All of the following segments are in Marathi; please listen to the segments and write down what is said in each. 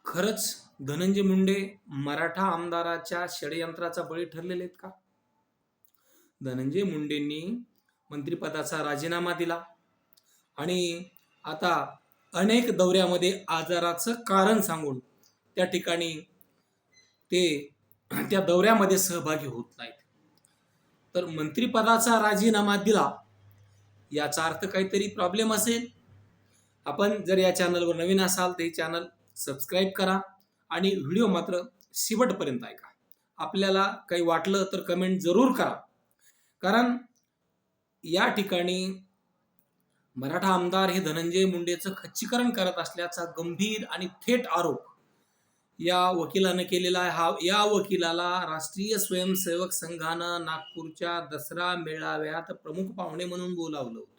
खरंच धनंजय मुंडे मराठा आमदाराच्या षडयंत्राचा बळी ठरलेले आहेत का? धनंजय मुंडेंनी मंत्रिपदाचा राजीनामा दिला आणि आता अनेक दौऱ्यामध्ये आजाराचं कारण सांगून त्या ठिकाणी ते त्या दौऱ्यामध्ये सहभागी होत नाहीत. तर मंत्रिपदाचा राजीनामा दिला याचा अर्थ काहीतरी प्रॉब्लेम असेल. आपण जर या चॅनलवर नवीन असाल तर हे चॅनल सबस्क्राईब करा आणि व्हिडिओ मात्र शेवटपर्यंत ऐका. आपल्याला काही वाटलं तर कमेंट जरूर करा, कारण या ठिकाणी मराठा आमदार हे धनंजय मुंडेचं खच्चीकरण करत असल्याचा गंभीर आणि थेट आरोप या वकिलानं केलेला आहे. या वकिलाला राष्ट्रीय स्वयंसेवक संघानं नागपूरच्या दसरा मेळाव्यात प्रमुख पाहुणे म्हणून बोलावलं होतं.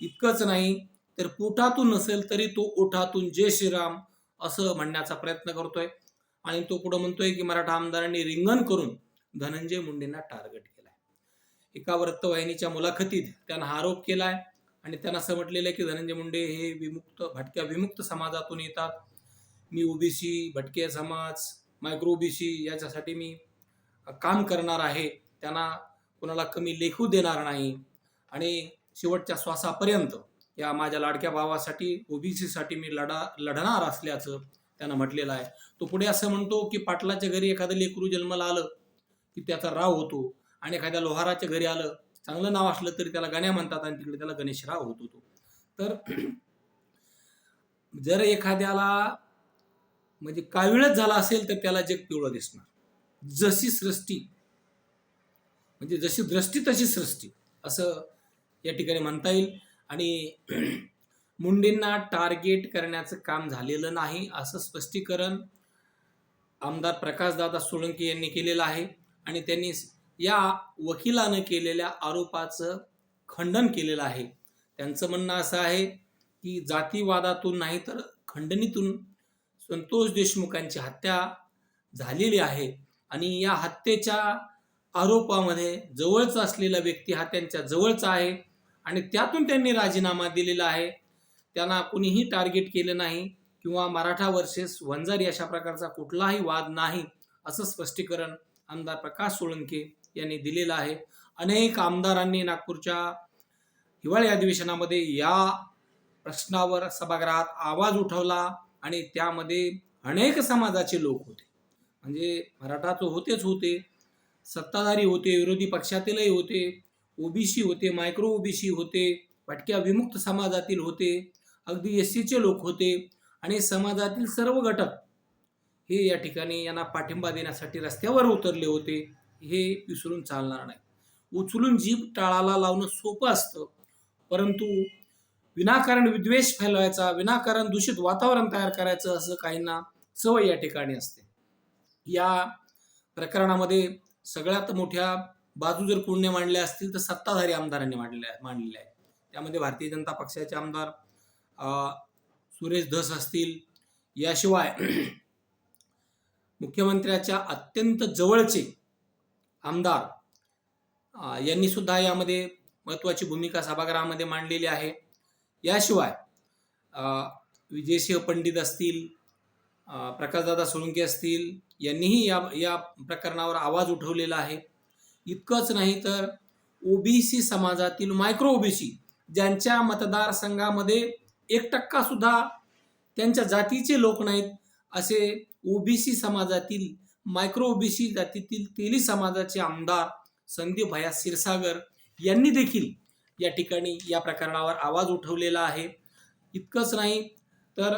इतकंच नाही तर पोटातून नसेल तरी तो ओठातून जय श्रीराम असं म्हणण्याचा प्रयत्न करतोय आणि तो पुढे म्हणतोय की मराठा आमदारांनी रिंगण करून धनंजय मुंडेंना टार्गेट केलाय. एका वृत्तवाहिनीच्या मुलाखतीत त्यानं हा आरोप केलाय आणि त्यांना असं म्हटलेलं आहे की धनंजय मुंडे हे भटक्या विमुक्त समाजातून येतात. मी ओबीसी, भटके समाज, मायक्रो ओबीसी याच्यासाठी मी काम करणार आहे. त्यांना कोणाला कमी लेखू देणार नाही आणि शेवटच्या श्वासापर्यंत या माझ्या लाडक्या भावासाठी, ओबीसीसाठी मी लढणार असल्याचं त्यानं म्हटलेलं आहे. तो पुढे असं म्हणतो की पाटलाच्या घरी एखादं लेकरू जन्माला आलं की त्याचा राव होतो आणि एखाद्या लोहाराच्या घरी आलं, चांगलं नाव असलं तरी त्याला गण्या म्हणतात आणि तिकडे त्याला गणेशराव होत होतो. तर जर एखाद्याला म्हणजे काविळच झाला असेल तर त्याला जग पिवळं दिसणार. जशी सृष्टी म्हणजे जशी दृष्टी तशी सृष्टी असं या ठिकाणी म्हणता येईल. आणि मुंडेंना टार्गेट करण्याचं काम झालेलं नाही असं स्पष्टीकरण आमदार प्रकाशदादा सोळंके यांनी केलेलं आहे आणि त्यांनी या वकिलानं केलेल्या आरोपाचं खंडन केलेलं आहे. त्यांचं म्हणणं असं आहे की जातीवादातून नाही तर खंडणीतून संतोष देशमुखांची हत्या झालेली आहे आणि या हत्येच्या आरोपामध्ये जवळचा असलेला व्यक्ती हा त्यांच्या जवळचा आहे आणि त्यातून त्यांनी राजीनामा दिलेला आहे. त्यांना कुणीही टार्गेट केलं नाही किंवा मराठा वर्सेस वंजारी अशा प्रकारचा कुठलाही वाद नाही असं स्पष्टीकरण आमदार प्रकाश सोळंके यांनी दिलेलं आहे. अनेक आमदारांनी नागपूरच्या हिवाळी अधिवेशनामध्ये या प्रश्नावर सभागृहात आवाज उठवला आणि त्यामध्ये अनेक समाजाचे लोक होते. म्हणजे मराठा तर होते, सत्ताधारी होते, विरोधी पक्षातीलही होते, ओबीसी होते, मायक्रो ओबीसी होते, भटक्या विमुक्त समाजातील होते, अगदी एससीचे लोक होते आणि समाजातील सर्व घटक हे या ठिकाणी यांना पाठिंबा देण्यासाठी रस्त्यावर उतरले होते. हे विसरून चालणार नाही. उचलून जीभ टाळाला लावणं सोपं असतं, परंतु विनाकारण विद्वेष फैलवायचा, विनाकारण दूषित वातावरण तयार करायचं असं काहींना सवय या ठिकाणी असते. या प्रकरणामध्ये सगळ्यात मोठ्या बाजू जर कोणी मांडल्या असतील तर सत्ताधारी आमदारांनी मांडलेल्या आहेत. त्यामध्ये भारतीय जनता पक्षाचे आमदार सुरेश धस असतील, याशिवाय मुख्यमंत्र्याच्या अत्यंत जवळचे आमदार यांनी सुद्धा यामध्ये महत्त्वाची भूमिका सभागृहामध्ये मांडलेली आहे. याशिवाय विजयसिंह पंडित असतील, प्रकाशदादा सोळंके असतील, यांनीही या प्रकरणावर आवाज उठवलेला आहे. इतकंच नाही तर ओबीसी समाजातील मायक्रो ओबीसी ज्यांच्या मतदारसंघामध्ये 1% सुद्धा त्यांच्या जातीचे लोक नाहीत असे ओबीसी समाजातील मायक्रो ओबीसी जातीतील तेली समाजाचे आमदार संदीप भैया क्षीरसागर यांनी देखील या ठिकाणी या प्रकरणावर आवाज उठवलेला आहे. इतकंच नाही तर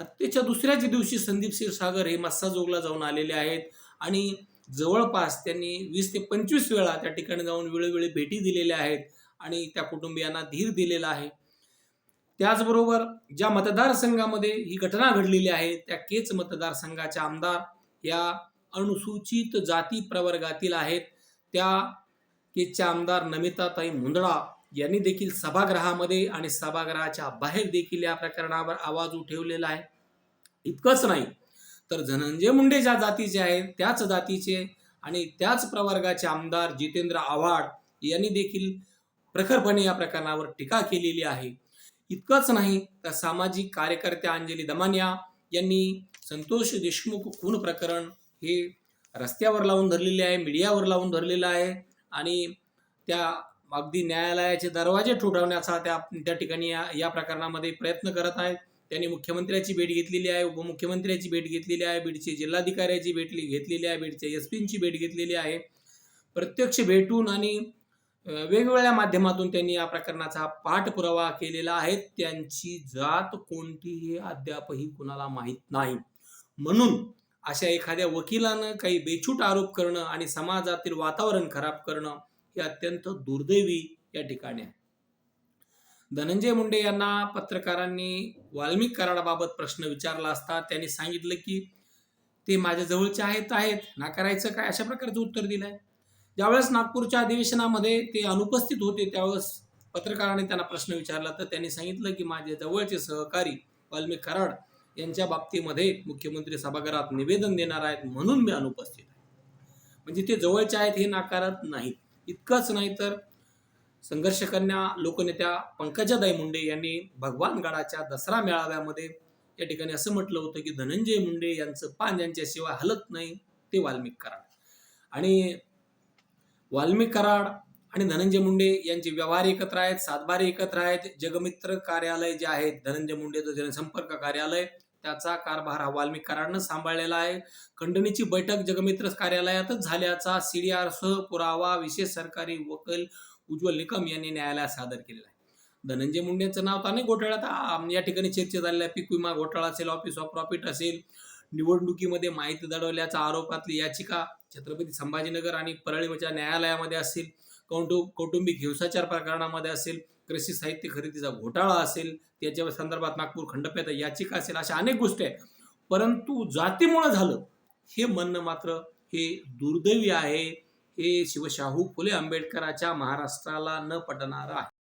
हत्येच्या दुसऱ्याच दिवशी संदीप क्षीरसागर हे मस्साजोगला जाऊन आलेले आहेत आणि जवळपास त्यांनी 20 ते 25 वेळा त्या ठिकाणी जाऊन वेळोवेळी भेटी दिलेल्या आहेत आणि त्या कुटुंबियांना धीर दिलेला आहे. त्याचबरोबर ज्या मतदारसंघामध्ये ही घटना घडलेली आहे त्या केच मतदारसंघाचे आमदार या अनुसूचित जाती प्रवर्गातील आहेत. त्या केजच्या आमदार नमिताताई मुंदडा यांनी देखील सभागृहामध्ये आणि सभागृहाच्या बाहेर देखील या प्रकरणावर आवाज उठवलेला आहे. इतकंच नाही तर धनंजय मुंडे ज्या जातीचे आहेत त्याच जातीचे आणि त्याच प्रवर्गाचे आमदार जितेंद्र आव्हाड यांनी देखील प्रखरपणे या प्रकरणावर टीका केलेली आहे. इतकंच नाही तर सामाजिक कार्यकर्त्या अंजली दमानिया यांनी संतोष देशमुख खून प्रकरण हे रस्त्यावर लावून धरलेले आहे, मीडियावर लावून धरलेलं आहे आणि त्या अगदी न्यायालयाचे दरवाजे ठोठावण्याचा त्या ठिकाणी या प्रकरणामध्ये प्रयत्न करत आहेत. त्यांनी मुख्यमंत्र्याची भेट घेतलेली आहे, उपमुख्यमंत्र्याची भेट घेतलेली आहे, बीडचे जिल्हाधिकाऱ्याची भेट घेतलेली आहे, बीडच्या एसपींची भेट घेतलेली आहे. प्रत्यक्ष भेटून आणि वेगवेगळ्या माध्यमातून त्यांनी या प्रकरणाचा पाठपुरावा केलेला आहे. त्यांची जात कोणतीही अद्यापही कुणाला माहीत नाही. म्हणून अशा एखाद्या वकिलानं काही बेछूट आरोप करणं आणि समाजातील वातावरण खराब करणं हे अत्यंत दुर्दैवी या ठिकाणी आहे. धनंजय मुंडे यांना पत्रकारांनी वाल्मिक कराडाबाबत प्रश्न विचारला असता त्यांनी सांगितलं की ते माझ्या जवळचे आहेत, नाकारायचं काय, अशा प्रकारचं उत्तर दिलंय. ज्यावेळेस नागपूरच्या अधिवेशनामध्ये ते अनुपस्थित होते त्यावेळेस पत्रकारांनी त्यांना प्रश्न विचारला तर त्यांनी सांगितलं की माझे जवळचे सहकारी वाल्मिक कराड यांच्या बाबतीमध्ये मुख्यमंत्री सभागृहात निवेदन देणार आहेत म्हणून मी अनुपस्थित आहे. म्हणजे ते जवळचे आहेत हे नाकारत नाहीत. इतकंच नाही तर संघर्ष कन्या लोकनेत्या पंकजाताई मुंडे यांनी भगवानगडाच्या दसरा मेळाव्यामध्ये या ठिकाणी असं म्हटलं होतं की धनंजय मुंडे यांचं पान ज्यांच्याशिवाय हलत नाही ते वाल्मिक कराड. आणि वाल्मिक कराड आणि धनंजय मुंडे यांचे व्यवहार एकत्र आहेत, सातबारे एकत्र आहेत. जगमित्र कार्यालय जे आहे धनंजय मुंडेचं जनसंपर्क कार्यालय त्याचा कारभार हा वाल्मिक कराडनं सांभाळलेला आहे. खंडणीची बैठक जगमित्र कार्यालयातच झाल्याचा CDR पुरावा विशेष सरकारी वकील उज्ज्वल निकम यांनी न्यायालयात सादर केलेला आहे. धनंजय मुंडेंचं नाव तर अनेक घोटाळ्यात या ठिकाणी चर्चेत झालेलं आहे. पीक विमा घोटाळा असेल, ऑफिस ऑफ प्रॉफिट असेल, निवडणुकीमध्ये माहिती दडवल्याचा आरोपातली याचिका छत्रपती संभाजीनगर आणि परळीच्या न्यायालयामध्ये असेल, कौटुंबिक हिंसाचार प्रकरणामध्ये असेल, कृषी साहित्य खरेदीचा घोटाळा असेल, त्याच्या संदर्भात नागपूर खंडपीठ याचिका असेल, अशा अनेक गोष्टी आहेत. परंतु जातीमुळे झालं हे म्हणणं मात्र हे दुर्दैवी आहे. हे शिवशाहू फुले आंबेडकरांच्या महाराष्ट्राला न पटणारं आहे.